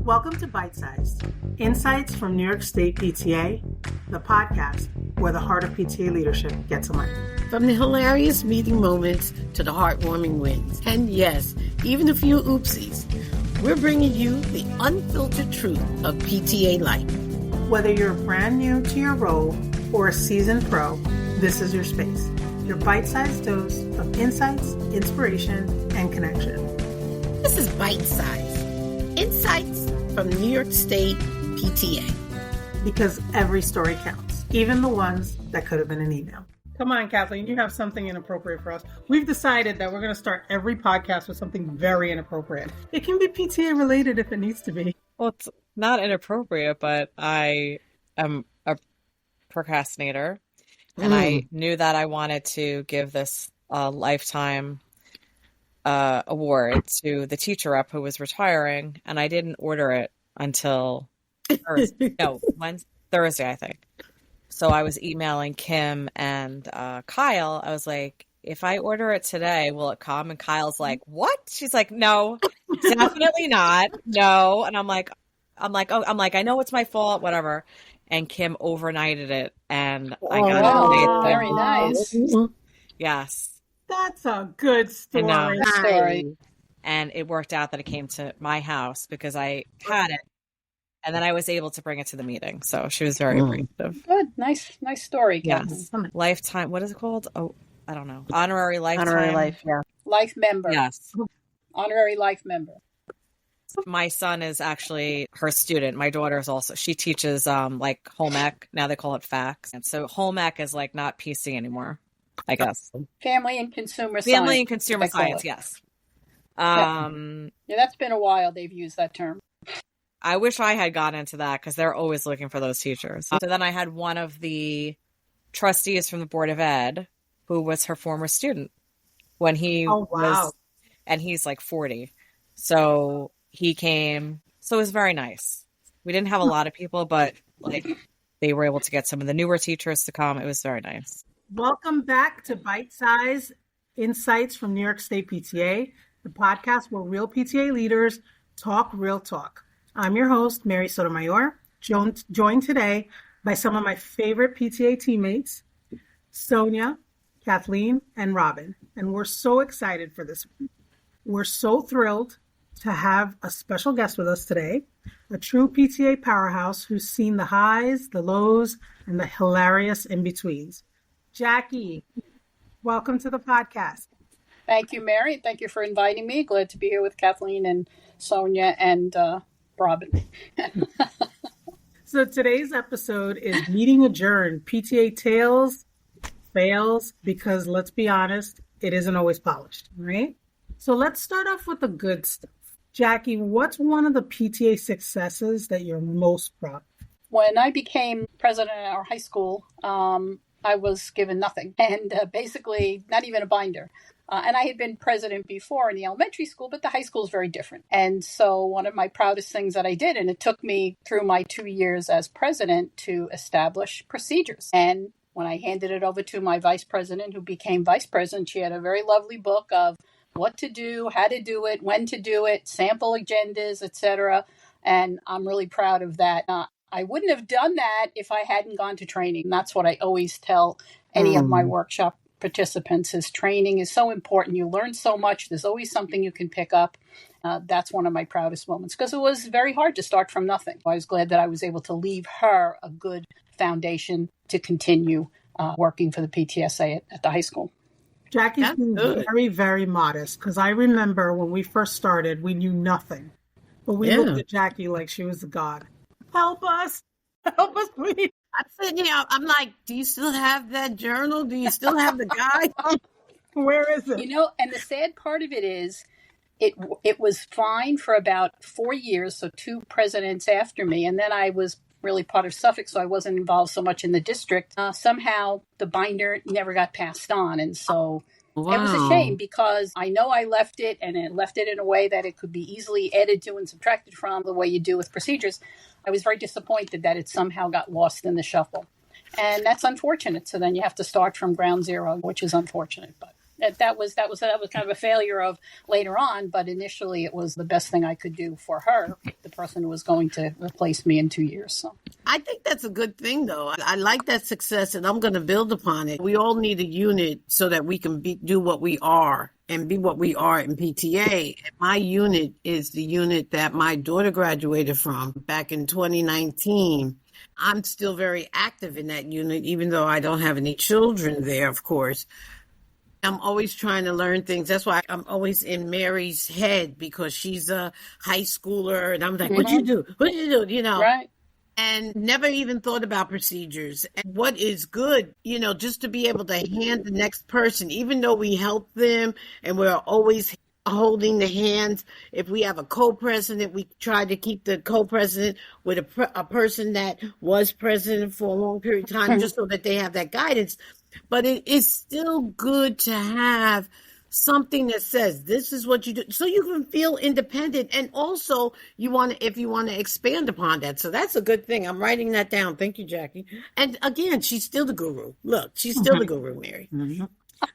Welcome to Bite Sized, Insights from New York State PTA, the podcast where the heart of PTA leadership gets a mic. From the hilarious meeting moments to the heartwarming wins. And yes, even a few oopsies. We're bringing you the unfiltered truth of PTA life. Whether you're brand new to your role or a seasoned pro, this is your space. Your bite-sized dose of insights, inspiration, and connection. This is Bite Size, Insights from New York State PTA. Because every story counts, even the ones that could have been an email. Come on, Kathleen, you have something inappropriate for us. We've decided that we're going to start every podcast with something very inappropriate. It can be PTA related if it needs to be. Well, it's not inappropriate, but I am a procrastinator. And I knew that I wanted to give this lifetime award to the teacher rep who was retiring, and I didn't order it until Thursday, I think. So I was emailing Kim and Kyle. I was like, if I order it today, will it come? And Kyle's like, what? She's like, no, definitely not. No. And I'm like, I know it's my fault, whatever. And Kim overnighted it, and I got it today. Very nice. Yes. That's a good story. And it worked out that it came to my house because I had it, and then I was able to bring it to the meeting. So she was very appreciative. Good. Nice story, Yes. Lifetime. What is it called? Oh, I don't know. Honorary lifetime. Honorary life, yeah. Life member. Yes. Honorary life member. My son is actually her student. My daughter's also, she teaches like home ec. Now they call it FACS. And so home ec is like not PC anymore, I guess. Family and consumer science. Family and consumer science, yes. Yeah, that's been a while they've used that term. I wish I had gotten into that because they're always looking for those teachers. So then I had one of the trustees from the Board of Ed who was her former student when he was, and he's like 40. So he came. So it was very nice. We didn't have a lot of people, but like they were able to get some of the newer teachers to come. It was very nice. Welcome back to Bite Size Insights from New York State PTA, the podcast where real PTA leaders talk real talk. I'm your host, Mary Sotomayor, joined today by some of my favorite PTA teammates, Sonia, Kathleen, and Robin. And we're so excited for this. We're so thrilled to have a special guest with us today, a true PTA powerhouse who's seen the highs, the lows, and the hilarious in-betweens. Jackie, welcome to the podcast. Thank you, Mary. Thank you for inviting me. Glad to be here with Kathleen and Sonia and Robin. So today's episode is Meeting Adjourned, PTA tales, fails, because let's be honest, it isn't always polished, right? So let's start off with the good stuff. Jackie, what's one of the PTA successes that you're most proud of? When I became president at our high school, I was given nothing and basically not even a binder. And I had been president before in the elementary school, but the high school is very different. And so one of my proudest things that I did, and it took me through my 2 years as president to establish procedures. And when I handed it over to my vice president, who became vice president, she had a very lovely book of what to do, how to do it, when to do it, sample agendas, etc. And I'm really proud of that. I wouldn't have done that if I hadn't gone to training. And that's what I always tell any of my workshop participants is training is so important. You learn so much. There's always something you can pick up. That's one of my proudest moments because it was very hard to start from nothing. I was glad that I was able to leave her a good foundation to continue working for the PTSA at the high school. Jackie's been very, very modest because I remember when we first started, we knew nothing. But we looked at Jackie like she was a god. Help us, please. I'm sitting here, I'm like, do you still have that journal? Do you still have the guide? Where is it? You know, and the sad part of it is it was fine for about 4 years, so 2 presidents after me. And then I was really part of Suffolk, so I wasn't involved so much in the district. Somehow the binder never got passed on. And so it was a shame because I know I left it and it left it in a way that it could be easily added to and subtracted from the way you do with procedures. I was very disappointed that it somehow got lost in the shuffle. And that's unfortunate. So then you have to start from ground zero, which is unfortunate. But that was kind of a failure of later on, but initially it was the best thing I could do for her, the person who was going to replace me in 2 years. So I think that's a good thing, though. I like that success, and I'm going to build upon it. We all need a unit so that we can do what we are and be what we are in PTA. And my unit is the unit that my daughter graduated from back in 2019. I'm still very active in that unit, even though I don't have any children there, of course. I'm always trying to learn things. That's why I'm always in Mary's head, because she's a high schooler. And I'm like, what you do? What you do? You know, right. And never even thought about procedures. And what is good, you know, just to be able to hand the next person, even though we help them and we're always holding the hands. If we have a co-president, we try to keep the co-president with a person that was president for a long period of time, just so that they have that guidance. But it is still good to have something that says this is what you do, so you can feel independent. And also, if you want to expand upon that. So that's a good thing. I'm writing that down. Thank you, Jackie. And again, she's still the guru. Look, she's still the guru, Mary. Mm-hmm.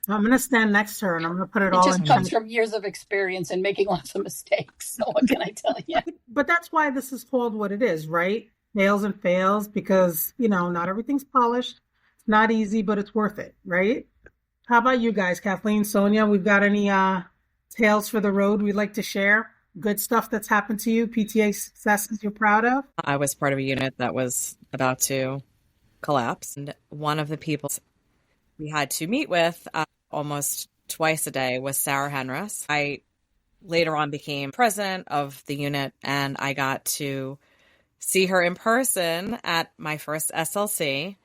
I'm going to stand next to her and I'm going to put it all in. It just comes from years of experience and making lots of mistakes. So what can I tell you? But that's why this is called what it is, right? Fails and fails, because, you know, not everything's polished. It's not easy, but it's worth it, right? How about you guys, Kathleen, Sonia? We've got any tales for the road we'd like to share? Good stuff that's happened to you, PTA successes you're proud of? I was part of a unit that was about to collapse. And one of the people we had to meet with almost twice a day was Sarah Henris. I later on became president of the unit, and I got to see her in person at my first SLC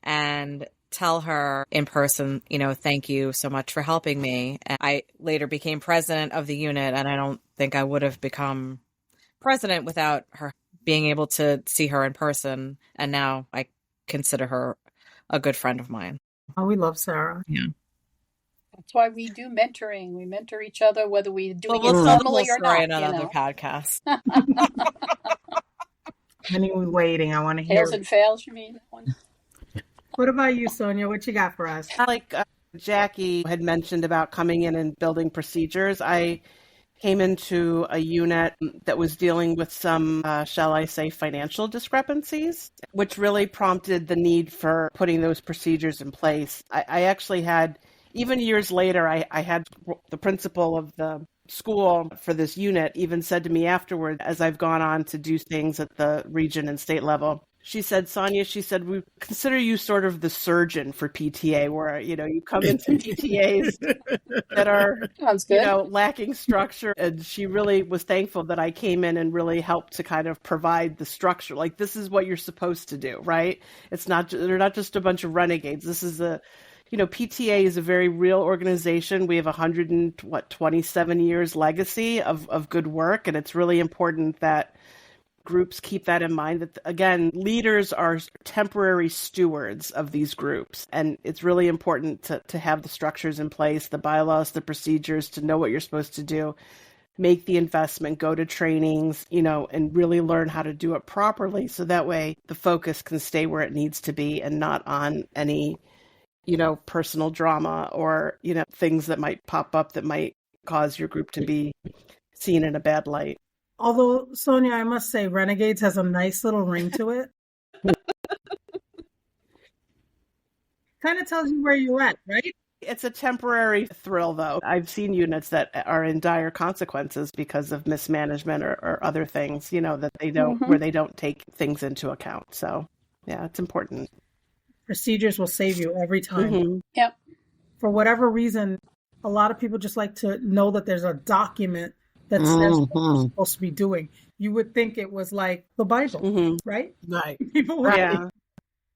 and tell her in person, you know, thank you so much for helping me. And I later became president of the unit, and I don't think I would have become president without her being able to see her in person. And now I consider her a good friend of mine. Oh, we love Sarah. Yeah. That's why we do mentoring. We mentor each other, whether we do it we'll formally or not. In another podcast. Anyway, waiting. I want to hear. Fails and fails, you mean? What about you, Sonia? What you got for us? Like Jackie had mentioned about coming in and building procedures, I came into a unit that was dealing with some, shall I say, financial discrepancies, which really prompted the need for putting those procedures in place. I actually had, even years later, I had the principal of the school for this unit even said to me afterward, as I've gone on to do things at the region and state level, she said, Sonia, she said, we consider you sort of the surgeon for PTA, where, you know, you come into PTAs that are, you know, lacking structure. And she really was thankful that I came in and really helped to kind of provide the structure. Like, this is what you're supposed to do, right? It's not, they're not just a bunch of renegades. This is you know, PTA is a very real organization. We have 127 years legacy of good work. And it's really important that groups keep that in mind, that, again, leaders are temporary stewards of these groups. And it's really important to have the structures in place, the bylaws, the procedures, to know what you're supposed to do, make the investment, go to trainings, you know, and really learn how to do it properly. So that way the focus can stay where it needs to be and not on any, you know, personal drama or, you know, things that might pop up that might cause your group to be seen in a bad light. Although, Sonia, I must say, Renegades has a nice little ring to it. Kind of tells you where you're at, right? It's a temporary thrill, though. I've seen units that are in dire consequences because of mismanagement or other things, you know, that they don't, where they don't take things into account. So, yeah, it's important. Procedures will save you every time. Yep. For whatever reason, a lot of people just like to know that there's a document that says what you're supposed to be doing. You would think it was like the Bible, right? Right. People were like,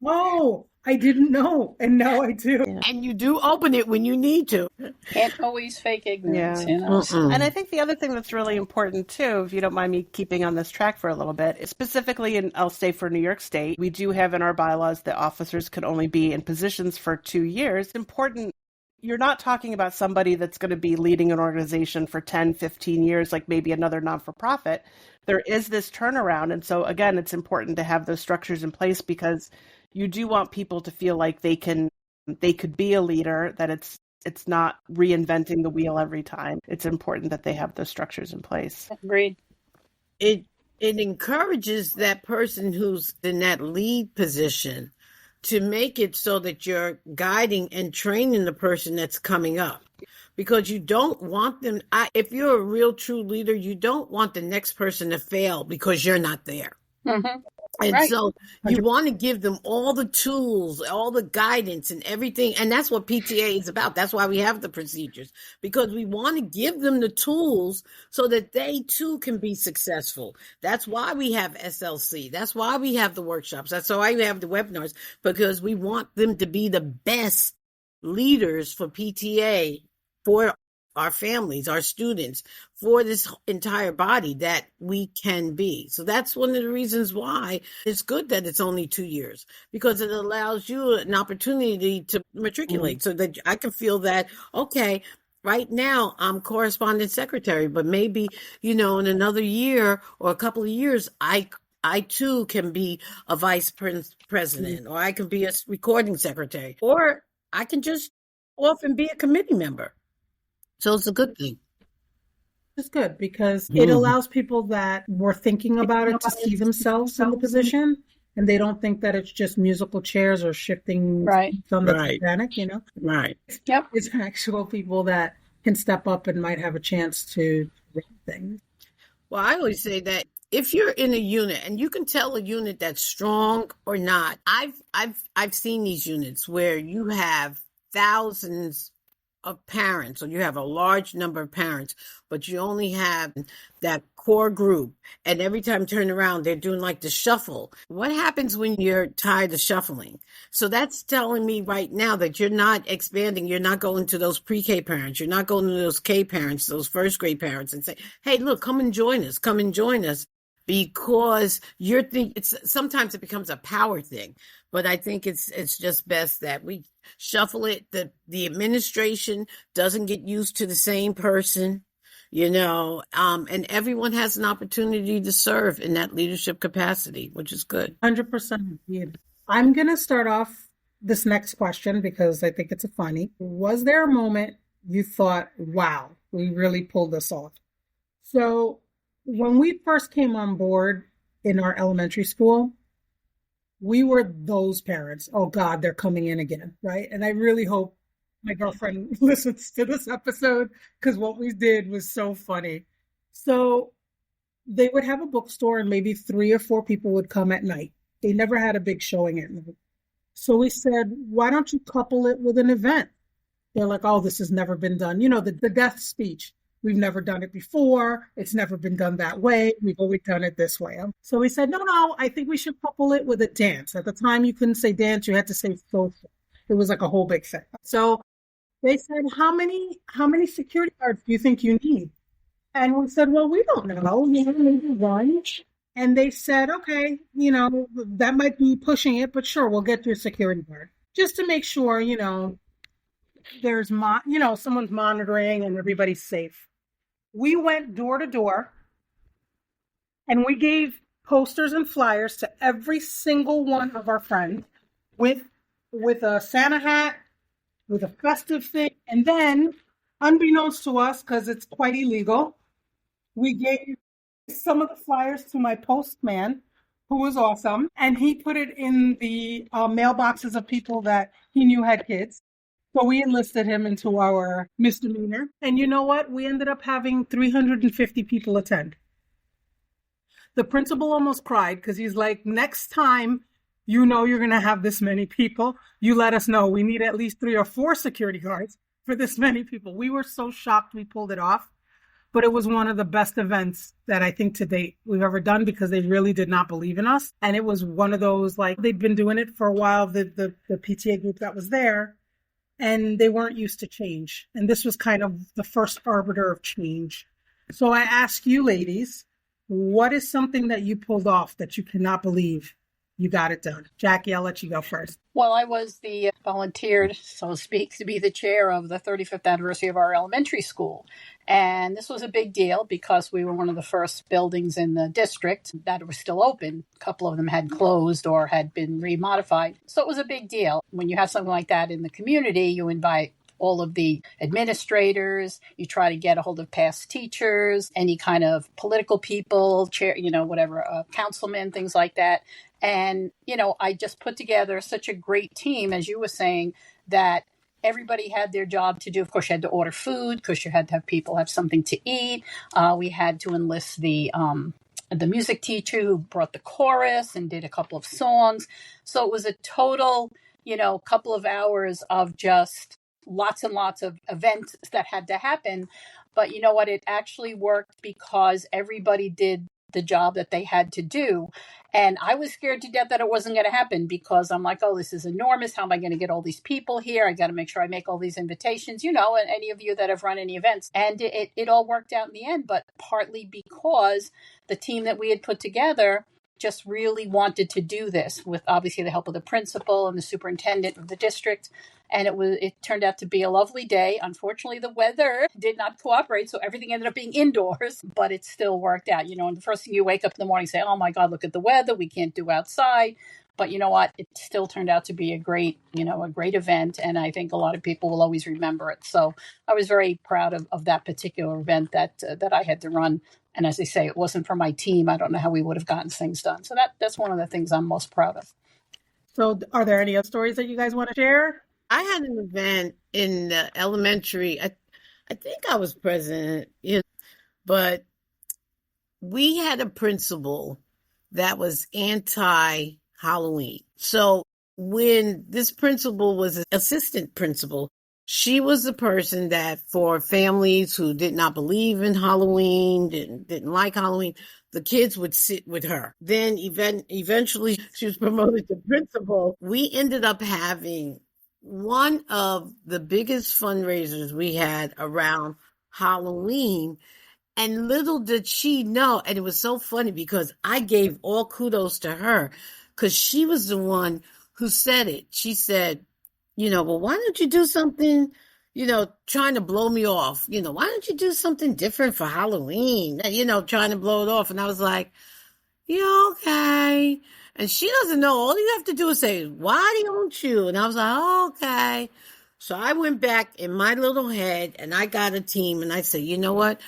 oh, I didn't know, and now I do. Yeah. And you do open it when you need to. Can't always fake ignorance, you know? And I think the other thing that's really important, too, if you don't mind me keeping on this track for a little bit, is specifically, in, I'll say for New York State, we do have in our bylaws that officers can only be in positions for 2 years. It's important. You're not talking about somebody that's going to be leading an organization for 10, 15 years, like maybe another non-for-profit. There is this turnaround. And so, again, it's important to have those structures in place because you do want people to feel like they could be a leader, that it's It's not reinventing the wheel every time. It's important that they have those structures in place. Agreed. It encourages that person who's in that lead position to make it so that you're guiding and training the person that's coming up. Because you don't want them, if you're a real true leader, you don't want the next person to fail because you're not there. Mm-hmm. And Right. so you want to give them all the tools, all the guidance and everything. And that's what PTA is about. That's why we have the procedures, because we want to give them the tools so that they too can be successful. That's why we have SLC. That's why we have the workshops. That's why we have the webinars, because we want them to be the best leaders for PTA, for our families, our students, for this entire body that we can be. So that's one of the reasons why it's good that it's only 2 years, because it allows you an opportunity to matriculate so that I can feel that, okay, right now I'm correspondent secretary, but maybe, in another year or a couple of years, I too can be a vice president, or I can be a recording secretary, or I can just off and be a committee member. So it's a good thing. It's good because it allows people that were thinking about it to see themselves in the position, and they don't think that it's just musical chairs or shifting on the Titanic, Right. Yep. It's actual people that can step up and might have a chance to run things. Well, I always say that if you're in a unit and you can tell a unit that's strong or not, I've seen these units where you have thousands of parents, or you have a large number of parents, but you only have that core group. And every time you turn around, they're doing like the shuffle. What happens when you're tired of shuffling? So that's telling me right now that you're not expanding. You're not going to those pre-K parents. You're not going to those K parents, those first grade parents, and say, hey, look, come and join us. Come and join us. Because sometimes it becomes a power thing, but I think it's just best that we shuffle it. The administration doesn't get used to the same person, and everyone has an opportunity to serve in that leadership capacity, which is good. 100%. I'm going to start off this next question because I think it's funny. Was there a moment you thought, wow, we really pulled this off? So when we first came on board in our elementary school, we were those parents. Oh God, they're coming in again, right? And I really hope my girlfriend listens to this episode because what we did was so funny. So they would have a bookstore and maybe 3 or 4 people would come at night. They never had a big showing at night. So we said, why don't you couple it with an event? They're like, oh, this has never been done. The death speech. We've never done it before. It's never been done that way. We've always done it this way. So we said, no, I think we should couple it with a dance. At the time, you couldn't say dance. You had to say social. It was like a whole big thing. So they said, how many security guards do you think you need? And we said, well, we don't know. Maybe one. And they said, okay, that might be pushing it, but sure, we'll get you a security guard. Just to make sure, there's, someone's monitoring and everybody's safe. We went door to door and we gave posters and flyers to every single one of our friends with a Santa hat, with a festive thing. And then, unbeknownst to us, because it's quite illegal, we gave some of the flyers to my postman, who was awesome. And he put it in the mailboxes of people that he knew had kids. So we enlisted him into our misdemeanor. And you know what? We ended up having 350 people attend. The principal almost cried because he's like, next time you're going to have this many people, you let us know. We need at least 3 or 4 security guards for this many people. We were so shocked we pulled it off. But it was one of the best events that I think to date we've ever done because they really did not believe in us. And it was one of those, like, they'd been doing it for a while, the PTA group that was there. And they weren't used to change. And this was kind of the first arbiter of change. So I ask you ladies, what is something that you pulled off that you cannot believe you got it done? Jackie, I'll let you go first. Well, I was the volunteered, so to speak, to be the chair of the 35th anniversary of our elementary school. And this was a big deal because we were one of the first buildings in the district that were still open. A couple of them had closed or had been remodified. So it was a big deal. When you have something like that in the community, you invite all of the administrators. You try to get a hold of past teachers, any kind of political people, chair, whatever, councilmen, things like that. And, I just put together such a great team, as you were saying, that everybody had their job to do. Of course, you had to order food because you had to have people have something to eat. We had to enlist the music teacher who brought the chorus and did a couple of songs. So it was a total, couple of hours of just lots and lots of events that had to happen. But you know what? It actually worked because everybody did the job that they had to do. And I was scared to death that it wasn't going to happen because I'm like, oh, this is enormous. How am I going to get all these people here? I got to make sure I make all these invitations, and any of you that have run any events. And it all worked out in the end, but partly because the team that we had put together just really wanted to do this with obviously the help of the principal and the superintendent of the district. And it turned out to be a lovely day. Unfortunately, the weather did not cooperate, so everything ended up being indoors, but it still worked out. And the first thing you wake up in the morning, say, oh my God, look at the weather. We can't do outside. But you know what? It still turned out to be a great event. And I think a lot of people will always remember it. So I was very proud of that particular event that I had to run. And as I say, it wasn't for my team. I don't know how we would have gotten things done. So that's one of the things I'm most proud of. So are there any other stories that you guys want to share? I had an event in the elementary. I think I was president, but we had a principal that was anti-Halloween. So when this principal was an assistant principal, she was the person that for families who did not believe in Halloween, didn't like Halloween, the kids would sit with her. Then eventually she was promoted to principal. We ended up having one of the biggest fundraisers we had around Halloween. And little did she know, and it was so funny because I gave all kudos to her because she was the one who said it. She said, well, why don't you do something, trying to blow me off? Why don't you do something different for Halloween? Trying to blow it off. And I was like, yeah, okay. And she doesn't know. All you have to do is say, why don't you? And I was like, oh, okay. So I went back in my little head and I got a team and I said, you know what?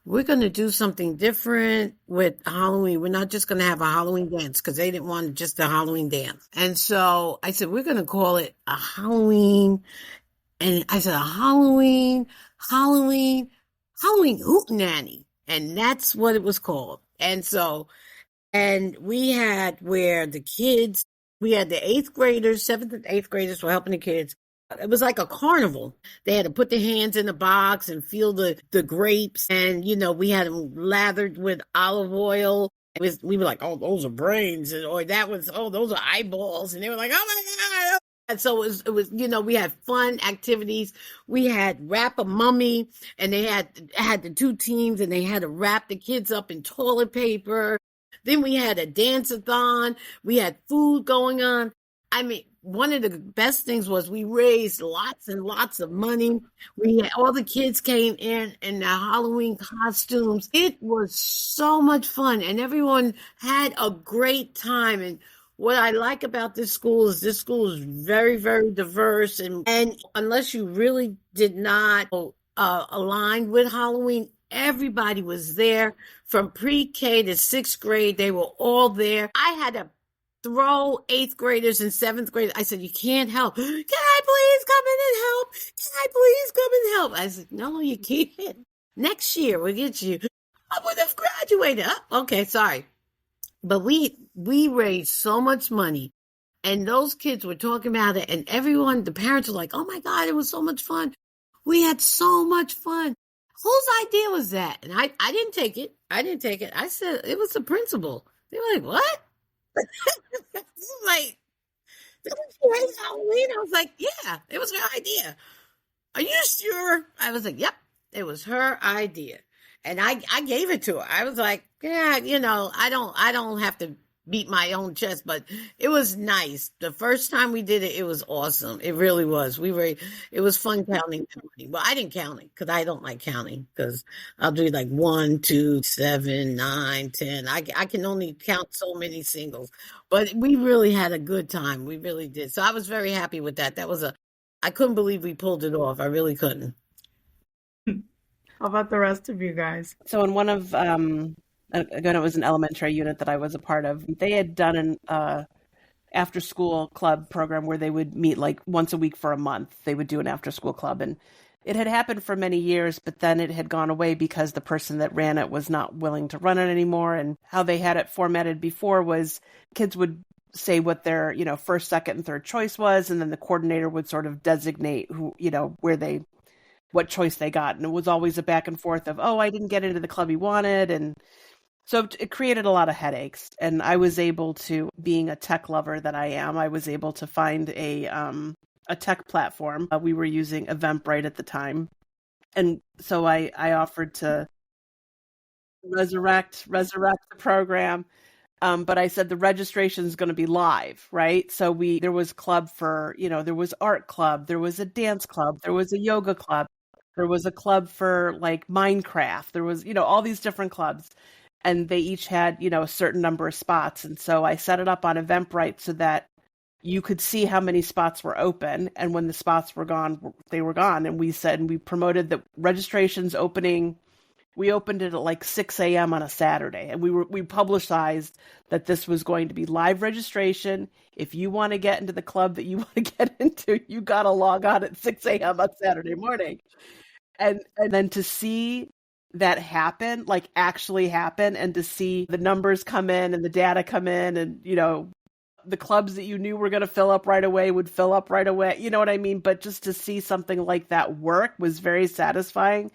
We're going to do something different with Halloween. We're not just going to have a Halloween dance because they didn't want just a Halloween dance. And so I said, we're going to call it a Halloween. And I said, a Halloween hootenanny. And that's what it was called. And we had where the kids, we had the 8th graders, 7th and 8th graders were helping the kids. It was like a carnival. They had to put their hands in the box and feel the grapes. And, we had them lathered with olive oil. We were like, oh, those are brains. Or that was, oh, those are eyeballs. And they were like, oh my God. And so it was, we had fun activities. We had wrap a mummy and they had the 2 teams and they had to wrap the kids up in toilet paper. Then we had a dance-a-thon. We had food going on. I mean, one of the best things was we raised lots and lots of money. All the kids came in their Halloween costumes. It was so much fun and everyone had a great time. And what I like about this school is very, very diverse. And unless you really did not align with Halloween, everybody was there from pre-K to 6th grade. They were all there. I had to throw 8th graders and 7th graders. I said, you can't help. Can I please come in and help? Can I please come and help? I said, no, you can't. Next year we'll get you. I would have graduated. Oh, okay, sorry. But we raised so much money and those kids were talking about it and everyone, the parents were like, oh my God, it was so much fun. We had so much fun. Whose idea was that? And I didn't take it. I said, it was the principal. They were like, what? Like, did you raise Halloween? I was like, yeah, it was her idea. Are you sure? I was like, yep, it was her idea. And I gave it to her. I was like, yeah, I don't have to beat my own chest, but it was nice. The first time we did it, it was awesome. It really was. It was fun counting the money. Well, I didn't count it because I don't like counting because I'll do like 1, 2, 7, 9, 10. I can only count so many singles, but we really had a good time. We really did. So I was very happy with that. That was I couldn't believe we pulled it off. I really couldn't. How about the rest of you guys? So in one of, again, it was an elementary unit that I was a part of. They had done an after school club program where they would meet like once a week for a month. They would do an after school club, and it had happened for many years, but then it had gone away because the person that ran it was not willing to run it anymore. And how they had it formatted before was kids would say what their, first, second, and third choice was, and then the coordinator would sort of designate who, what choice they got. And it was always a back and forth of, oh, I didn't get into the club he wanted. And so it created a lot of headaches. And I was able to, being a tech lover that I am, I was able to find a tech platform. We were using Eventbrite at the time. And so I offered to resurrect the program. But I said the registration is going to be live, right? So there was club for, there was art club, there was a dance club, there was a yoga club, there was a club for like Minecraft, there was, all these different clubs, and they each had, a certain number of spots. And so I set it up on Eventbrite so that you could see how many spots were open, and when the spots were gone, they were gone. And we promoted the registrations opening. We opened it at like 6 a.m. on a Saturday, and we publicized that this was going to be live registration. If you want to get into the club that you want to get into, you got to log on at 6 a.m. on Saturday morning. And then to see that happen, like actually happen, and to see the numbers come in and the data come in, and, the clubs that you knew were going to fill up right away would fill up right away. You know what I mean? But just to see something like that work was very satisfying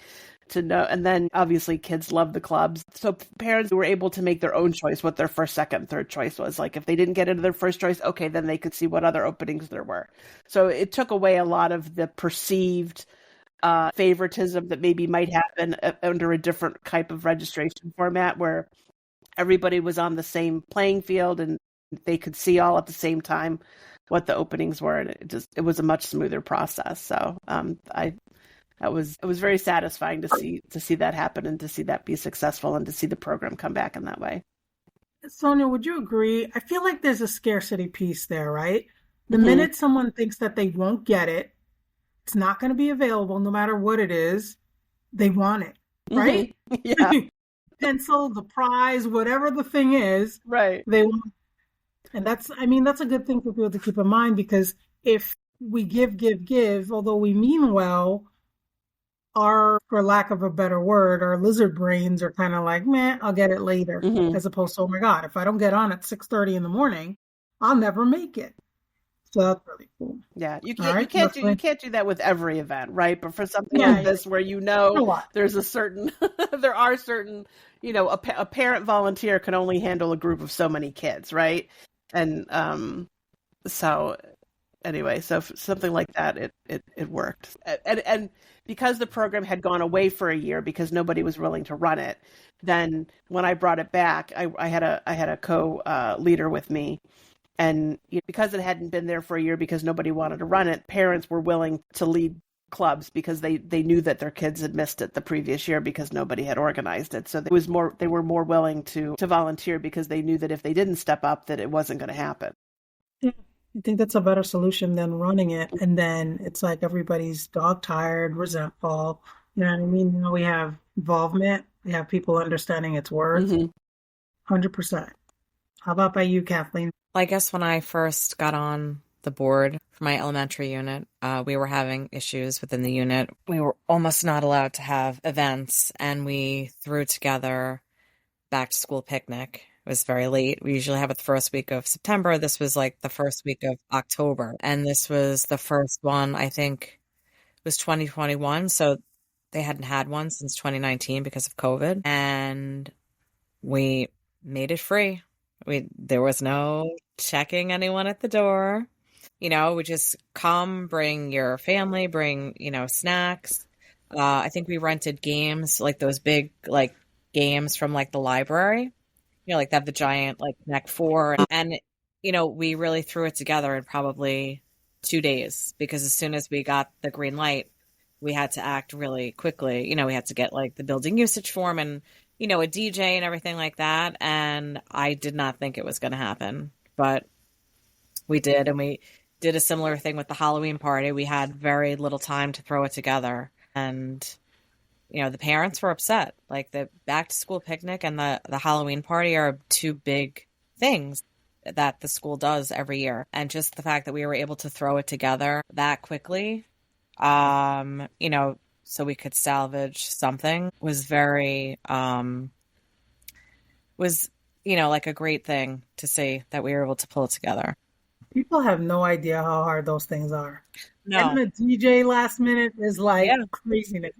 to know. And then obviously kids love the clubs. So parents were able to make their own choice what their first, second, third choice was. Like if they didn't get into their first choice, okay, then they could see what other openings there were. So it took away a lot of the perceived favoritism that maybe might happen under a different type of registration format where everybody was on the same playing field and they could see all at the same time what the openings were. And it was a much smoother process. So it was very satisfying to see that happen and to see that be successful and to see the program come back in that way. Sonia, would you agree? I feel like there's a scarcity piece there, right? The minute someone thinks that they won't get it, it's not going to be available no matter what it is, they want it, right? Yeah. Pencil, the prize, whatever the thing is, right? They want. And that's a good thing for people to keep in mind, because if we give, although we mean well, for lack of a better word, our lizard brains are kind of like, meh, I'll get it later, as opposed to, oh my God, if I don't get on at 6:30 in the morning, I'll never make it. So that's really cool. Yeah, you can't do that with every event, right? But for something like this, where there's there are certain, a parent volunteer can only handle a group of so many kids, right? And so anyway, so something like that, it worked. And because the program had gone away for a year because nobody was willing to run it, then when I brought it back, I had a co-leader with me. And because it hadn't been there for a year because nobody wanted to run it, parents were willing to lead clubs because they knew that their kids had missed it the previous year because nobody had organized it. So they were more willing to volunteer because they knew that if they didn't step up, that it wasn't going to happen. Yeah, I think that's a better solution than running it. And then it's like everybody's dog tired, resentful. You know what I mean? We have involvement. We have people understanding its worth. 100%. How about by you, Kathleen? I guess when I first got on the board for my elementary unit, we were having issues within the unit. We were almost not allowed to have events, and we threw together back to school picnic. It was very late. We usually have it the first week of September. This was like the first week of October. And this was the first one, I think it was 2021. So they hadn't had one since 2019 because of COVID. And we made it free. There was no checking anyone at the door. We just come, bring your family, bring, snacks. I think we rented games, like those big, like games from like the library, like they have the giant, like Connect Four. And, we really threw it together in probably 2 days because as soon as we got the green light, we had to act really quickly. We had to get like the building usage form and, a DJ and everything like that. And I did not think it was going to happen, but we did. And we did a similar thing with the Halloween party. We had very little time to throw it together. And, the parents were upset. Like the back to school picnic and the Halloween party are two big things that the school does every year. And just the fact that we were able to throw it together that quickly, so we could salvage something was very, like a great thing to see that we were able to pull it together. People have no idea how hard those things are. No. And the DJ last minute is like craziness.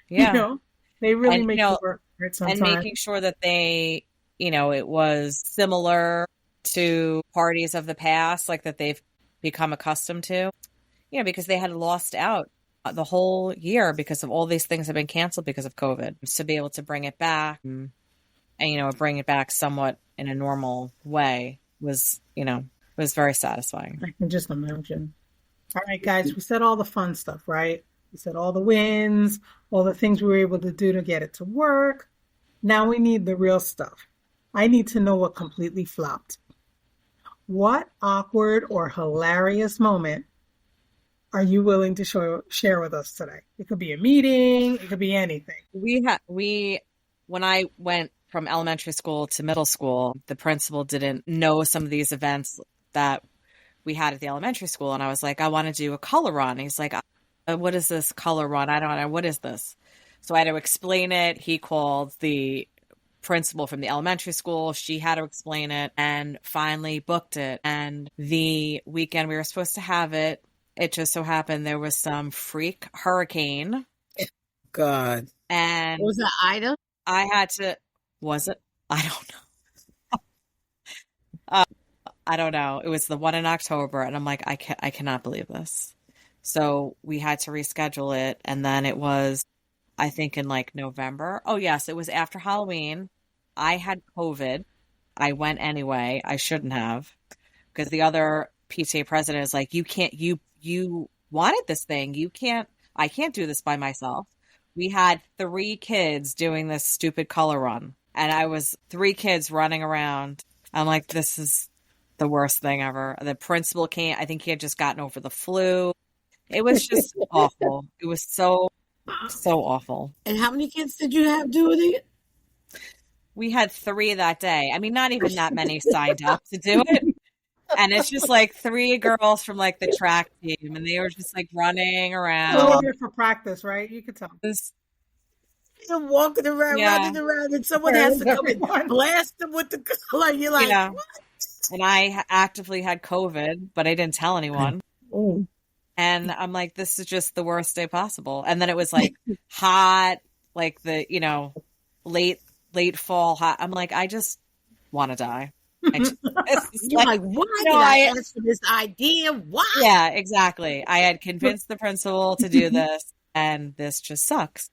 Yeah. They really make it work sometimes. And making sure that they, it was similar to parties of the past, like that they've become accustomed to, because they had lost out the whole year because of all these things have been canceled because of COVID. So to be able to bring it back and, bring it back somewhat in a normal way was very satisfying. I can just imagine. All right, guys, we said all the fun stuff, right? We said all the wins, all the things we were able to do to get it to work. Now we need the real stuff. I need to know what completely flopped. What awkward or hilarious moment are you willing to share with us today? It could be a meeting. It could be anything. When I went from elementary school to middle school, the principal didn't know some of these events that we had at the elementary school. And I was like, I want to do a color run. He's like, what is this color run? I don't know. What is this? So I had to explain it. He called the principal from the elementary school. She had to explain it and finally booked it. And the weekend we were supposed to have it, it just so happened there was some freak hurricane. God. And was it Ida? Was it? I don't know. I don't know. It was the one in October. And I'm like, I cannot believe this. So we had to reschedule it. And then it was, I think in like November. Oh yes, it was after Halloween. I had COVID. I went anyway. I shouldn't have, because the other PTA president is like, you wanted this thing. I can't do this by myself. We had 3 kids doing this stupid color run. And I was 3 kids running around. I'm like, this is the worst thing ever. The principal came. I think he had just gotten over the flu. It was just awful. It was so awful. And how many kids did you have doing it? We had 3 that day. I mean, not even that many signed up to do it. And it's just like 3 girls from like the track team, and they were just like running around. A little bit for practice, right? You could tell. You're walking around, running around, and someone has to come and blast them with the color. You're like, what? And I actively had COVID, but I didn't tell anyone. Oh. And I'm like, this is just the worst day possible. And then it was like hot, like the, late fall hot. I'm like, I just want to die. You're like, why did I ask for this idea? Why? Yeah, exactly. I had convinced the principal to do this, and this just sucks.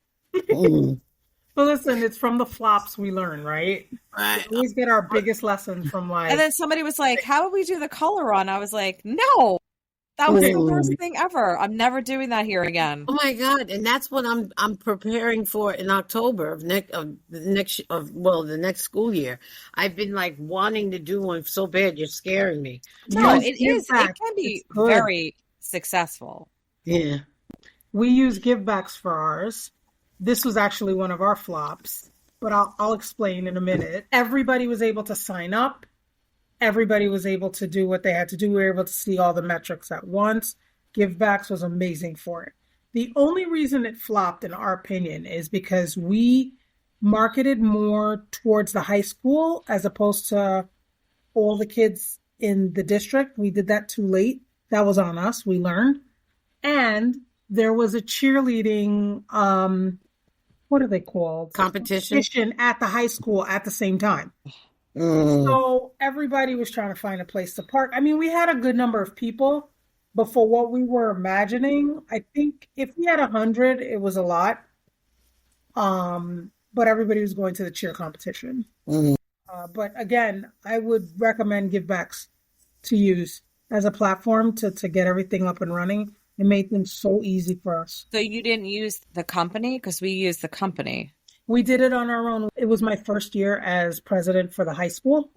Well, listen, it's from the flops we learn, right? Right. We always get our biggest lessons from life. And then somebody was like, how would we do the color run? I was like, no, that was the worst thing ever. I'm never doing that here again. Oh my God. And that's what I'm preparing for in October of the next school year. I've been like wanting to do one so bad. You're scaring me. No, it can be very successful. Yeah. We use givebacks for ours. This was actually one of our flops, but I'll explain in a minute. Everybody was able to sign up. Everybody was able to do what they had to do. We were able to see all the metrics at once. Givebacks was amazing for it. The only reason it flopped, in our opinion, is because we marketed more towards the high school as opposed to all the kids in the district. We did that too late. That was on us. We learned. And there was a cheerleading, what are they called? Competition at the high school at the same time. So everybody was trying to find a place to park. I mean, we had a good number of people, but for what we were imagining, I think if we had 100, it was a lot. But everybody was going to the cheer competition. But again, I would recommend givebacks to use as a platform to get everything up and running. It made things so easy for us. So you didn't use the company? Because we used the company. We did it on our own. It was my first year as president for the high school.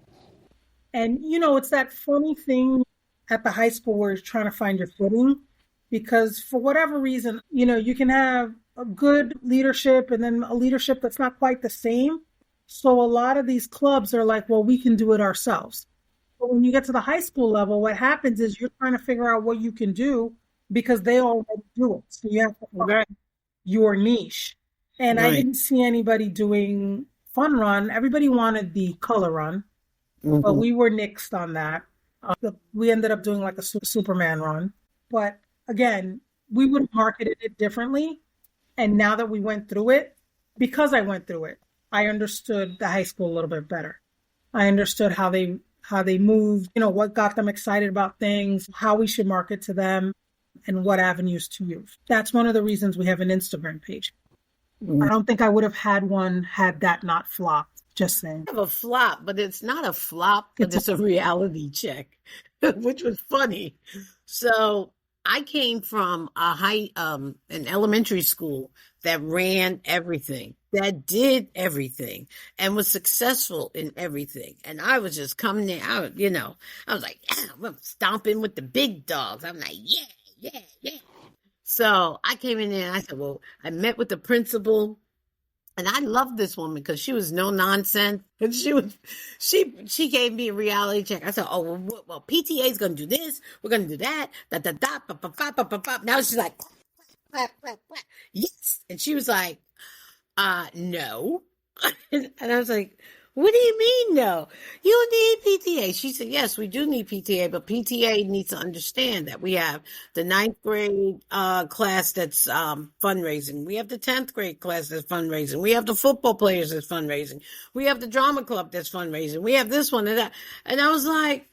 And, it's that funny thing at the high school where you're trying to find your footing, because for whatever reason, you can have a good leadership and then a leadership that's not quite the same. So a lot of these clubs are like, well, we can do it ourselves. But when you get to the high school level, what happens is you're trying to figure out what you can do because they already do it. So you have to find your niche. And I didn't see anybody doing fun run. Everybody wanted the color run, but we were nixed on that. We ended up doing like a Superman run. But again, we would have marketed it differently. And now that we went through it, because I went through it, I understood the high school a little bit better. I understood how they moved, what got them excited about things, how we should market to them, and what avenues to use. That's one of the reasons we have an Instagram page. I don't think I would have had one had that not flopped. Just saying. I have a flop, but it's not a flop, but it's a reality check, which was funny. So I came from an elementary school that ran everything, that did everything, and was successful in everything. And I was just coming there out, I was like, yeah, I'm stomping with the big dogs. I'm like, yeah. So I came in there and I said, well, I met with the principal. And I loved this woman because she was no nonsense. And she gave me a reality check. I said, oh, well, PTA is going to do this. We're going to do that. Now she's like, clap, clap, clap. Yes. And she was like, no. And I was like, what do you mean, no? You need PTA. She said, yes, we do need PTA, but PTA needs to understand that we have the 9th grade class that's fundraising. We have the 10th grade class that's fundraising. We have the football players that's fundraising. We have the drama club that's fundraising. We have this one and that. And I was like,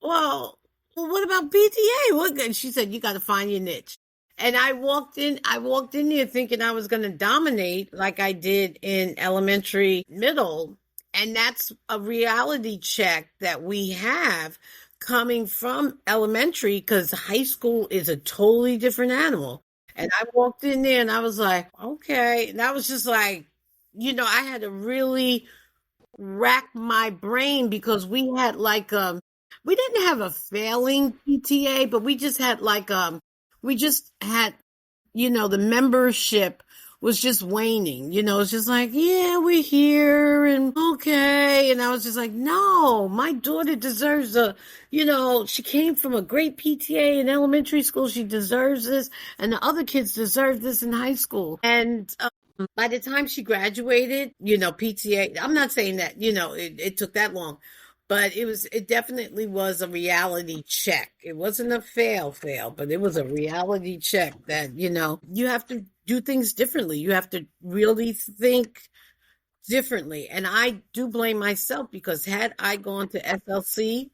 well, what about PTA? And she said, you got to find your niche. And I walked in there thinking I was going to dominate like I did in elementary, middle. And that's a reality check that we have coming from elementary, because high school is a totally different animal. And I walked in there and I was like, okay. And I was just like, I had to really rack my brain because we had we didn't have a failing PTA, but we just had the membership was just waning, it's just like, yeah, we're here and okay. And I was just like, no, my daughter deserves she came from a great PTA in elementary school. She deserves this. And the other kids deserve this in high school. And by the time she graduated, PTA, I'm not saying that, it took that long, but it definitely was a reality check. It wasn't a fail, but it was a reality check that, you have to do things differently. You have to really think differently. And I do blame myself, because had I gone to SLC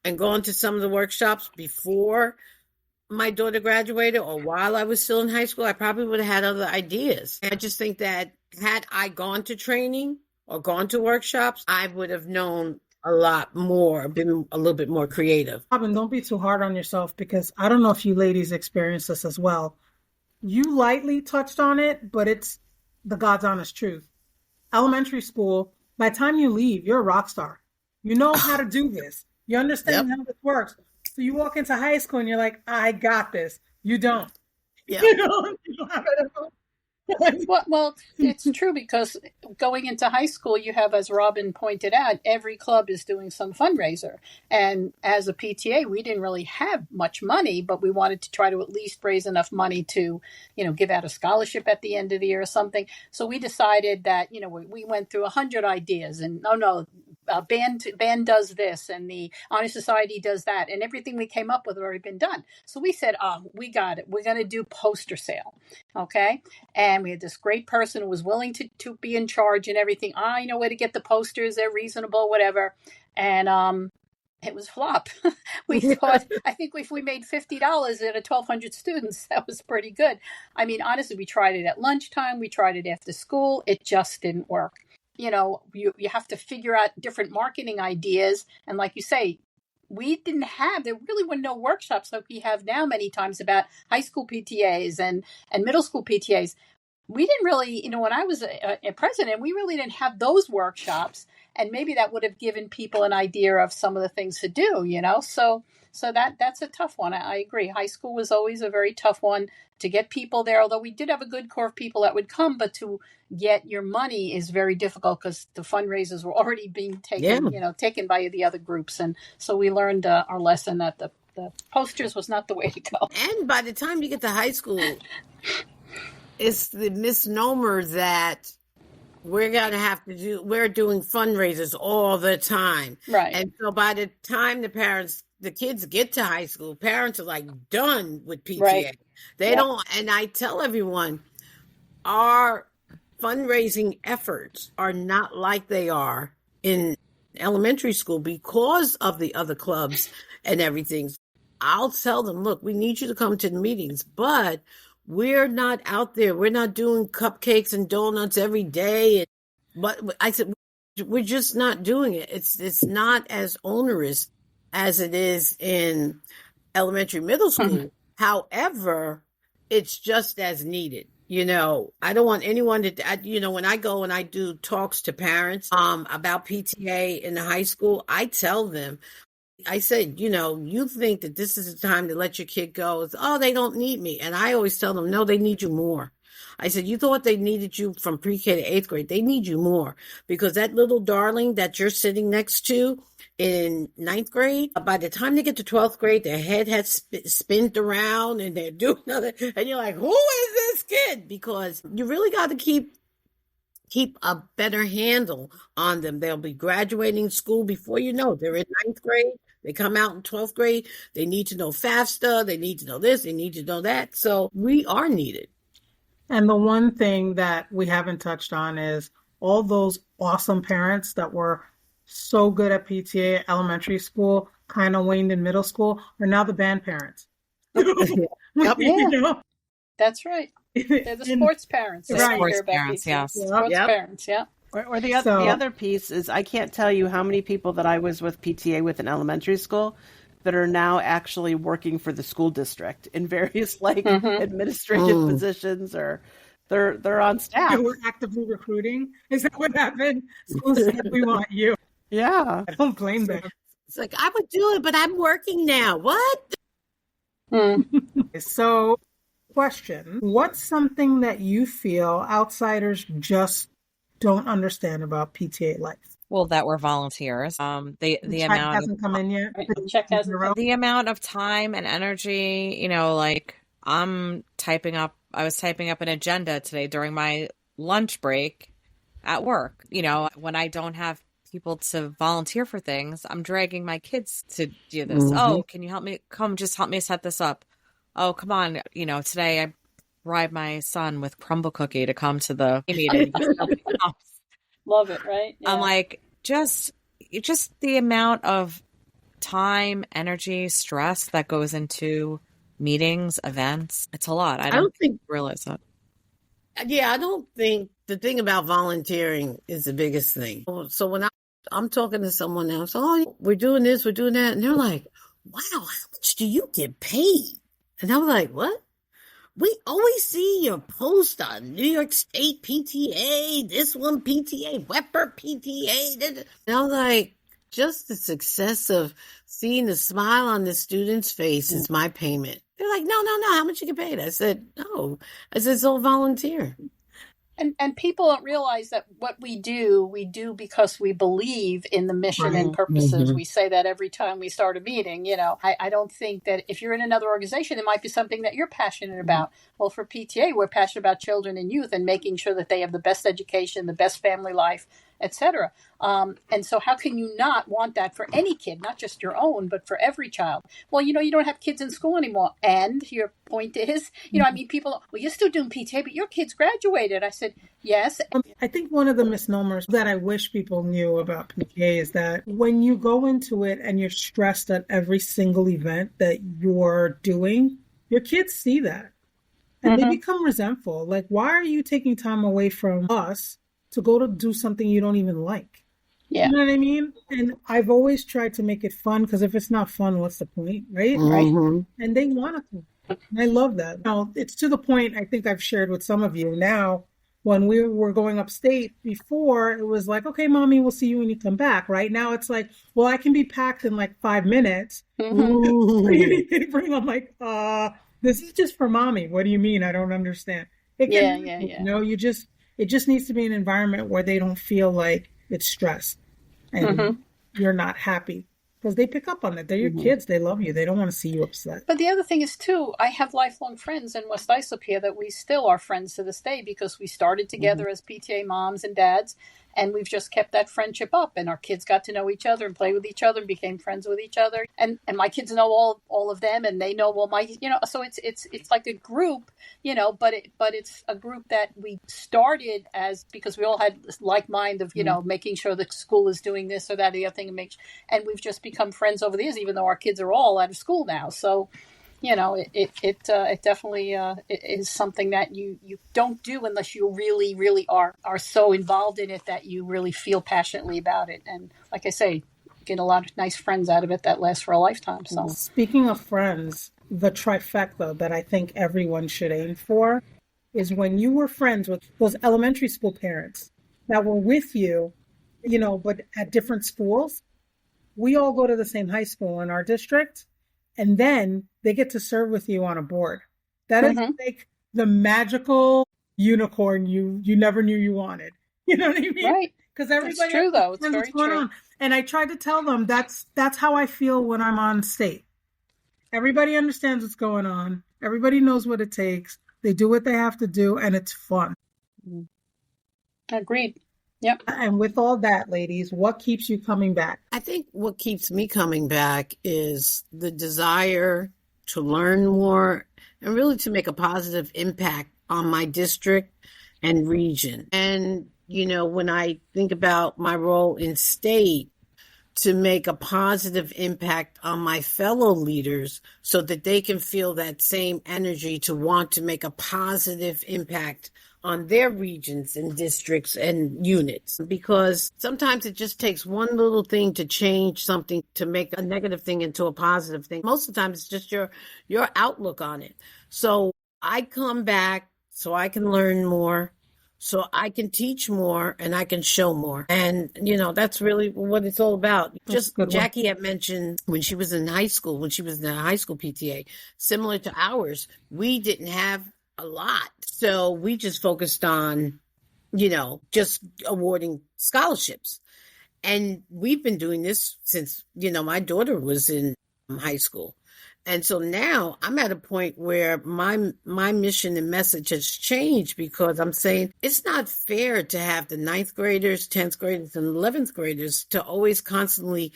and gone to some of the workshops before my daughter graduated or while I was still in high school, I probably would have had other ideas. I just think that had I gone to training or gone to workshops, I would have known a lot more, been a little bit more creative. Robin, don't be too hard on yourself, because I don't know if you ladies experience this as well. You lightly touched on it, but it's the God's honest truth. Elementary school, by the time you leave, you're a rock star. You know how to do this. You understand how this works. So you walk into high school and you're like, I got this. You don't. Yeah. You don't have it. Well, it's true, because going into high school, you have, as Robin pointed out, every club is doing some fundraiser. And as a PTA, we didn't really have much money, but we wanted to try to at least raise enough money to, give out a scholarship at the end of the year or something. So we decided that, we went through 100 ideas, and band does this, and the Honor Society does that, and everything we came up with had already been done. So we said, we got it. We're going to do poster sale. Okay. And we had this great person who was willing to be in charge and everything. I know where to get the posters. They're reasonable, whatever. And it was flop. We thought, I think if we made $50 at 1,200 students, that was pretty good. I mean, honestly, we tried it at lunchtime. We tried it after school. It just didn't work. You have to figure out different marketing ideas. And like you say, there really were no workshops like we have now many times about high school PTAs and middle school PTAs. We didn't really, when I was a president, we really didn't have those workshops. And maybe that would have given people an idea of some of the things to do, So that's a tough one. I agree. High school was always a very tough one to get people there, although we did have a good core of people that would come, but to get your money is very difficult because the fundraisers were already being taken by the other groups. And so we learned our lesson that the posters was not the way to go. And by the time you get to high school, it's the misnomer that we're doing fundraisers all the time. Right. And so by the time the kids get to high school, parents are like done with PTA. Right. They don't, and I tell everyone, our fundraising efforts are not like they are in elementary school because of the other clubs and everything. I'll tell them, look, we need you to come to the meetings, but we're not out there. We're not doing cupcakes and donuts every day. But I said, we're just not doing it. It's not as onerous as it is in elementary, middle school. Mm-hmm. However, it's just as needed. I don't want anyone to, when I go and I do talks to parents about PTA in the high school, I tell them, I said, you think that this is the time to let your kid go. They don't need me. And I always tell them, no, they need you more. I said, you thought they needed you from pre-K to 8th grade. They need you more because that little darling that you're sitting next to in 9th grade, by the time they get to 12th grade, their head has spinned around and they're doing other, and you're like, who is this kid? Because you really got to keep a better handle on them. They'll be graduating school before you know. They're in 9th grade. They come out in 12th grade. They need to know FAFSA. They need to know this. They need to know that. So we are needed. And the one thing that we haven't touched on is all those awesome parents that were so good at PTA elementary school, kind of waned in middle school, are now the band parents. Yep. Yeah. That's right. They're the sports parents. Right. Sports parents, yes. Sports parents, yeah. Or the other piece is I can't tell you how many people that I was with PTA with in elementary school that are now actually working for the school district in various administrative positions, or they're on staff. We're actively recruiting. Is that what happened? School said we want you. Yeah. I don't blame them. It's like, I would do it, but I'm working now. What? So, question, what's something that you feel outsiders just don't understand about PTA life? Well, that we're volunteers. The check amount hasn't come in yet. The check hasn't come. The amount of time and energy, like I was typing up an agenda today during my lunch break at work. When I don't have people to volunteer for things, I'm dragging my kids to do this. Mm-hmm. Oh, can you help me? Just help me set this up. Oh, come on. Today I bribed my son with crumble cookie to come to the meeting. Love it, right? Yeah. I'm like, just the amount of time, energy, stress that goes into meetings, events. It's a lot. I don't think realize that. Yeah, I don't think the thing about volunteering is the biggest thing. So when I'm talking to someone else, we're doing this, we're doing that. And they're like, wow, how much do you get paid? And I was like, what? We always see your post on New York State PTA, this one PTA, Wepper PTA. And I was like, just the success of seeing the smile on the student's face is my payment. They're like, no, how much you get paid? I said, no. I said, it's all volunteer. And people don't realize that what we do because we believe in the mission and purposes. Mm-hmm. We say that every time we start a meeting. I don't think that if you're in another organization, it might be something that you're passionate about. Well, for PTA, we're passionate about children and youth and making sure that they have the best education, the best family life, etc. And so how can you not want that for any kid, not just your own, but for every child? Well, you don't have kids in school anymore. And your point is, people, well, you're still doing PTA, but your kids graduated. I said, yes. I think one of the misnomers that I wish people knew about PTA is that when you go into it and you're stressed at every single event that you're doing, your kids see that. And they become resentful. Like, why are you taking time away from us to go to do something you don't even like? Yeah. You know what I mean? And I've always tried to make it fun, because if it's not fun, what's the point, right? Mm-hmm. Right. And they want to. And I love that. Now, it's to the point I think I've shared with some of you now. When we were going upstate before, it was like, okay, mommy, we'll see you when you come back. Right now, it's like, well, I can be packed in like 5 minutes. Ooh. I'm like, this is just for mommy. What do you mean? I don't understand. It Yeah, can, yeah, yeah. it just needs to be an environment where they don't feel like it's stress and you're not happy because they pick up on it. They're your kids. They love you. They don't want to see you upset. But the other thing is, too, I have lifelong friends in West Islip here that we still are friends to this day because we started together as PTA moms and dads, and we've just kept that friendship up. And our kids got to know each other and play with each other and became friends with each other. And my kids know all of them, and they know all my, so it's like a group, but it's a group that we started as because we all had this like mind of, making sure the school is doing this or that or the other thing, and we've just become friends over the years, even though our kids are all out of school now. So, it definitely is something that you don't do unless you really, really are so involved in it that you really feel passionately about it. And like I say, get a lot of nice friends out of it that last for a lifetime. So speaking of friends, the trifecta that I think everyone should aim for is when you were friends with those elementary school parents that were with you, but at different schools. We all go to the same high school in our district, and then they get to serve with you on a board. That is like the magical unicorn you never knew you wanted. You know what I mean? Right. Because everybody That's true, though. It's very true. on. And I tried to tell them that's how I feel when I'm on state. Everybody understands what's going on. Everybody knows what it takes. They do what they have to do, and it's fun. Agreed. Yep. And with all that, ladies, what keeps you coming back? I think what keeps me coming back is the desire to learn more and really to make a positive impact on my district and region. And, when I think about my role in state, to make a positive impact on my fellow leaders so that they can feel that same energy to want to make a positive impact on their regions and districts and units, because sometimes it just takes one little thing to change something, to make a negative thing into a positive thing. Most of the time it's just your outlook on it. So I come back so I can learn more, so I can teach more, and I can show more. And, that's really what it's all about. Just Jackie had mentioned when she was in high school, when she was in the high school PTA, similar to ours, we didn't have a lot. So we just focused on, just awarding scholarships. And we've been doing this since, my daughter was in high school. And so now I'm at a point where my mission and message has changed, because I'm saying it's not fair to have the 9th graders, 10th graders, and 11th graders to always constantly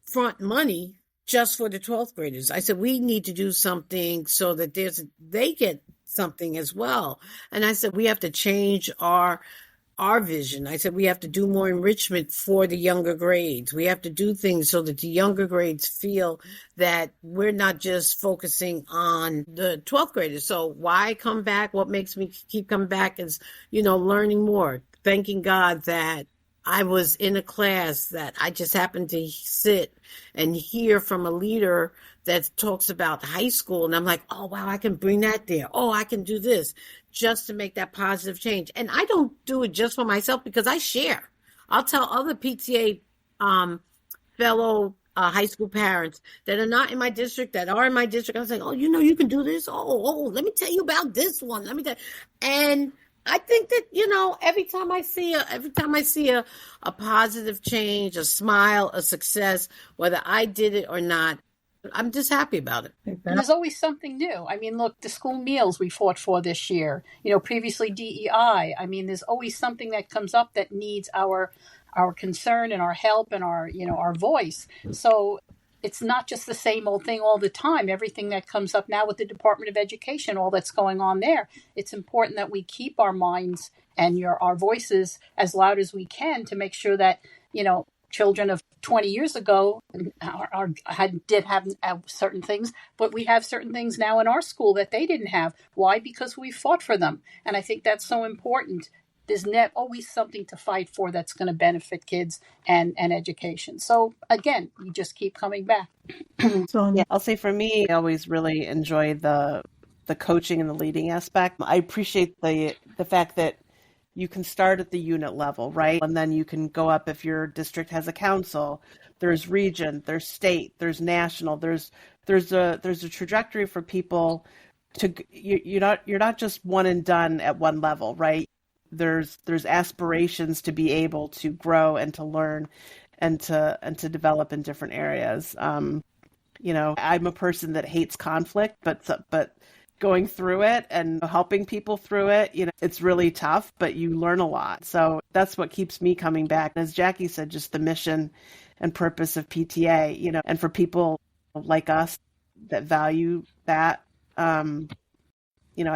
front money just for the 12th graders. I said, we need to do something so that they get something as well. And I said, we have to change our vision. I said, we have to do more enrichment for the younger grades. We have to do things so that the younger grades feel that we're not just focusing on the 12th graders. So why come back? What makes me keep coming back is, learning more, thanking God that I was in a class that I just happened to sit and hear from a leader that talks about high school. And I'm like, oh, wow, I can bring that there. Oh, I can do this, just to make that positive change. And I don't do it just for myself, because I share. I'll tell other PTA fellow high school parents that are not in my district, that are in my district. I'm saying, oh, you can do this. Oh, let me tell you about this one. And I think that, every time I see a positive change, a smile, a success, whether I did it or not, I'm just happy about it. And there's always something new. I mean, look, the school meals we fought for this year, previously DEI. I mean, there's always something that comes up that needs our concern and our help and our voice. So it's not just the same old thing all the time. Everything that comes up now with the Department of Education, all that's going on there, it's important that we keep our minds and our voices as loud as we can to make sure that, children of 20 years ago did have certain things, but we have certain things now in our school that they didn't have. Why? Because we fought for them. And I think that's so important. There's always something to fight for that's going to benefit kids and education. So again, we just keep coming back. So yeah, I'll say for me, I always really enjoy the coaching and the leading aspect. I appreciate the fact that you can start at the unit level, right? And then you can go up if your district has a council. There's region, there's state, there's national. There's a trajectory for people to you're not just one and done at one level, right? There's aspirations to be able to grow and to learn and to develop in different areas. I'm a person that hates conflict, but going through it and helping people through it, it's really tough, but you learn a lot. So that's what keeps me coming back. As Jackie said, just the mission and purpose of PTA, and for people like us that value that, I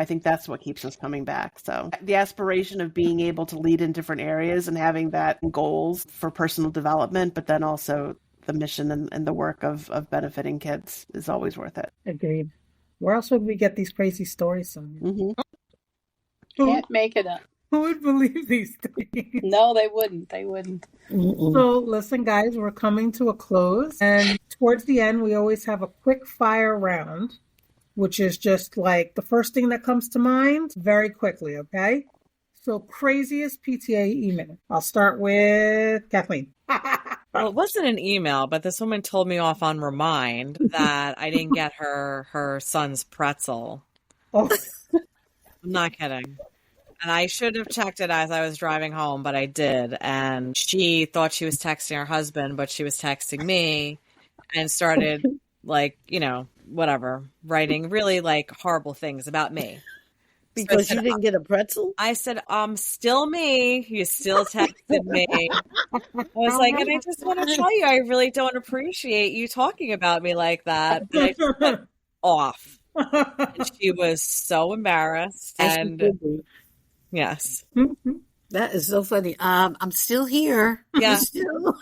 think that's what keeps us coming back. So the aspiration of being able to lead in different areas and having that goals for personal development, but then also the mission and the work of benefiting kids is always worth it. Agreed. Where else would we get these crazy stories, Sonia? Mm-hmm. Can't make it up. Who would believe these things? No, they wouldn't. They wouldn't. So listen, guys, we're coming to a close. And towards the end, we always have a quick fire round, which is just like the first thing that comes to mind very quickly, okay? So craziest PTA email. I'll start with Kathleen. Well, it wasn't an email, but this woman told me off on Remind that I didn't get her son's pretzel. Oh. I'm not kidding. And I should have checked it as I was driving home, but I did. And she thought she was texting her husband, but she was texting me and started writing really horrible things about me. Because you didn't get a pretzel? I said, still me. You still texted me. I was like, and I just want to tell you, I really don't appreciate you talking about me like that. But I just went off. And she was so embarrassed. And yes. That is so funny. I'm still here. Yeah. Still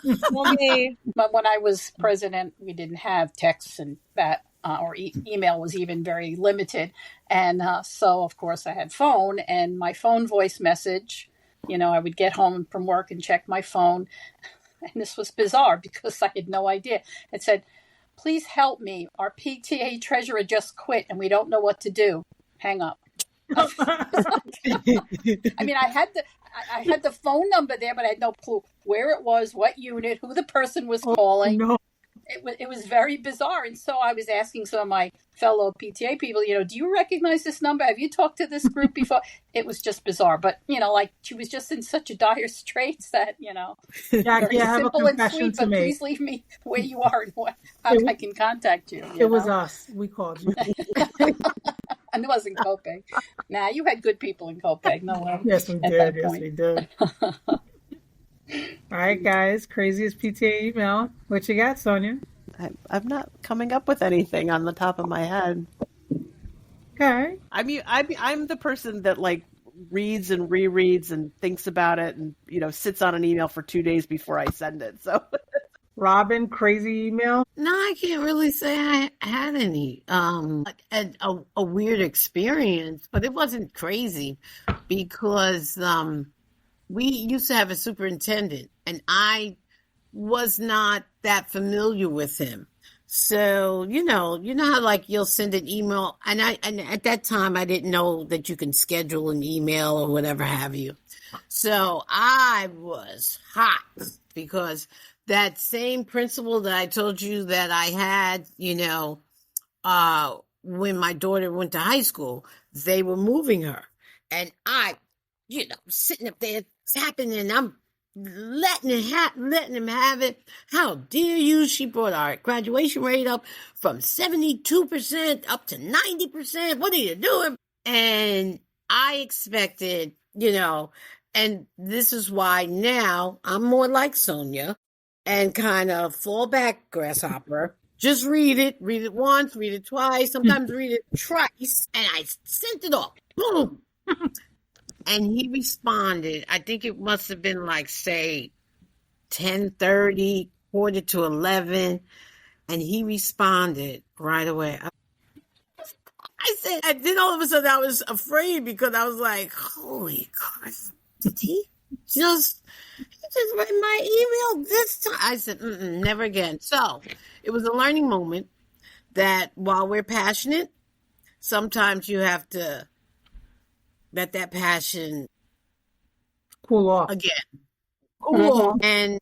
me. But when I was president, we didn't have texts and that. Or email was even very limited. And so, of course, I had phone and my phone voice message. I would get home from work and check my phone. And this was bizarre because I had no idea. It said, "Please help me. Our PTA treasurer just quit and we don't know what to do. Hang up." I mean, I had the phone number there, but I had no clue where it was, what unit, who the person was calling. No. It was very bizarre. And so I was asking some of my fellow PTA people, do you recognize this number? Have you talked to this group before? It was just bizarre. But, she was just in such a dire straits that, Jackie, I have a simple and confession sweet, to but make. please leave me where you are and how I can contact you. It was us. We called you. And it wasn't Copeg. Nah, you had good people in Copeg. No way. Yes, we did. Yes, we did. All right, guys. Craziest PTA email. What you got, Sonia? I'm not coming up with anything on the top of my head. Okay. I'm the person that reads and rereads and thinks about it and sits on an email for 2 days before I send it. So, Robin, crazy email? No, I can't really say I had any. A weird experience, but it wasn't crazy because we used to have a superintendent, and I was not that familiar with him. So, you know how you'll send an email, and at that time I didn't know that you can schedule an email or whatever have you. So I was hot because that same principal that I told you that I had, when my daughter went to high school, they were moving her, and I, sitting up there tapping, and I'm letting him have it. How dare you? She brought our graduation rate up from 72% up to 90%. What are you doing? And I expected, and this is why now I'm more like Sonia and kind of fall back, grasshopper. Just read it once, read it twice, sometimes read it twice, and I sent it off. Boom. And he responded. I think it must have been say 10:30, 10:45, and he responded right away. I said, and then all of a sudden I was afraid because I was like, holy crap, did he just read my email this time? I said, never again. So it was a learning moment that while we're passionate, sometimes you have to let that passion Cool off. again. Cool. And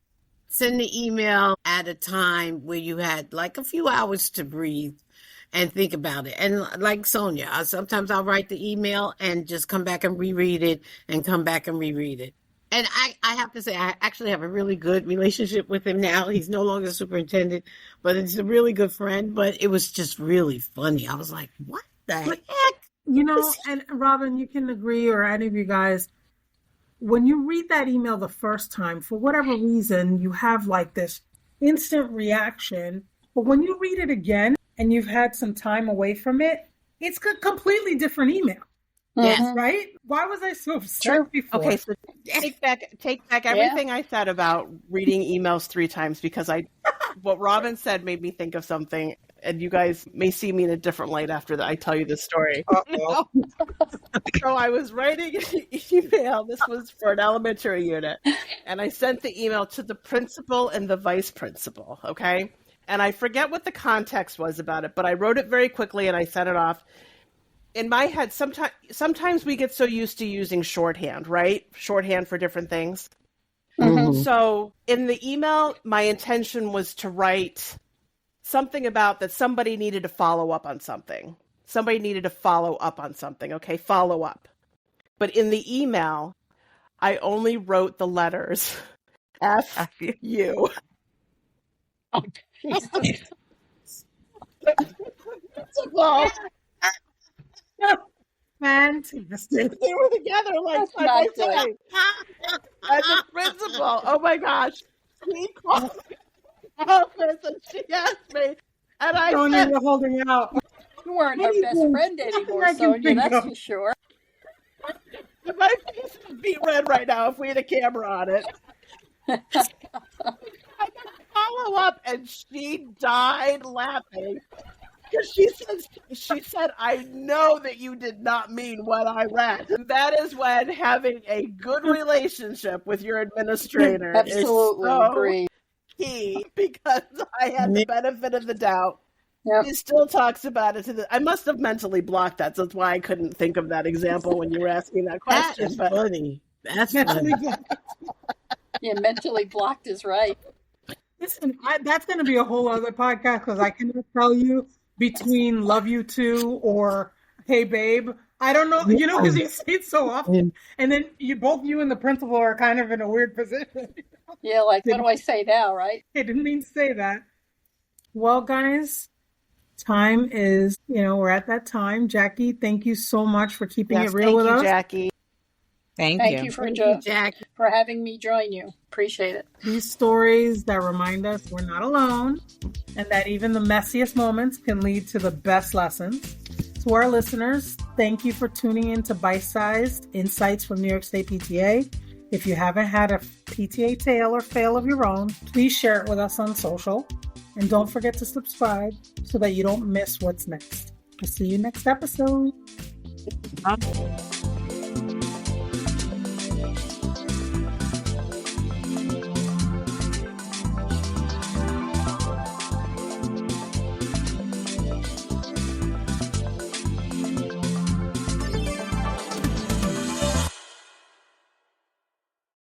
send the email at a time where you had like a few hours to breathe and think about it. And like Sonia, sometimes I'll write the email and just come back and reread it and come back and reread it. And I have to say, I actually have a really good relationship with him now. He's no longer superintendent, but he's a really good friend. But it was just really funny. I was like, what the heck? You know, and Robin, you can agree, or any of you guys, when you read that email the first time, for whatever reason, you have like this instant reaction. But when you read it again and you've had some time away from it, it's a completely different email. Yes. Right? Why was I so upset before? Okay, so take back everything I said about reading emails 3 times, because what Robin said made me think of something, and you guys may see me in a different light after I tell you this story. So I was writing an email. This was for an elementary unit, and I sent the email to the principal and the vice principal, okay? And I forget what the context was about it, but I wrote it very quickly and I sent it off. In my head, sometimes we get so used to using shorthand, right? Shorthand for different things. Mm-hmm. So in the email, my intention was to write something about that somebody needed to follow up on something. Okay, follow up. But in the email, I only wrote the letters F-U. Oh, Jesus. Fantastic. They were together like side by side. And the principal, oh my gosh, she called my office and she asked me, and I said, you're holding out. You weren't her best friend anymore, Sonia, that's for sure. My face would be red right now if we had a camera on it. I got to follow up, and she died laughing. Because she said, I know that you did not mean what I read. And that is when having a good relationship with your administrator Absolutely is so agree. key, because I had the benefit of the doubt. Yep. He still talks about it. I must have mentally blocked that, so that's why I couldn't think of that example when you were asking that question. That's funny. That's funny. Yeah, mentally blocked is right. Listen, that's going to be a whole other podcast, because I cannot tell you between love you too or hey babe. I don't know, you know, because you say it so often. And then you and the principal are kind of in a weird position. Yeah, like, what do I say now, right? I didn't mean to say that. Well, guys, time is, we're at that time. Jackie, thank you so much for keeping it real with us. Jackie. Thank you. Thank you Jackie, for having me join you. Appreciate it. These stories that remind us we're not alone, and that even the messiest moments can lead to the best lessons. To our listeners, thank you for tuning in to Bite-Sized Insights from New York State PTA. If you haven't had a PTA tale or fail of your own, please share it with us on social. And don't forget to subscribe so that you don't miss what's next. I'll see you next episode. Bye.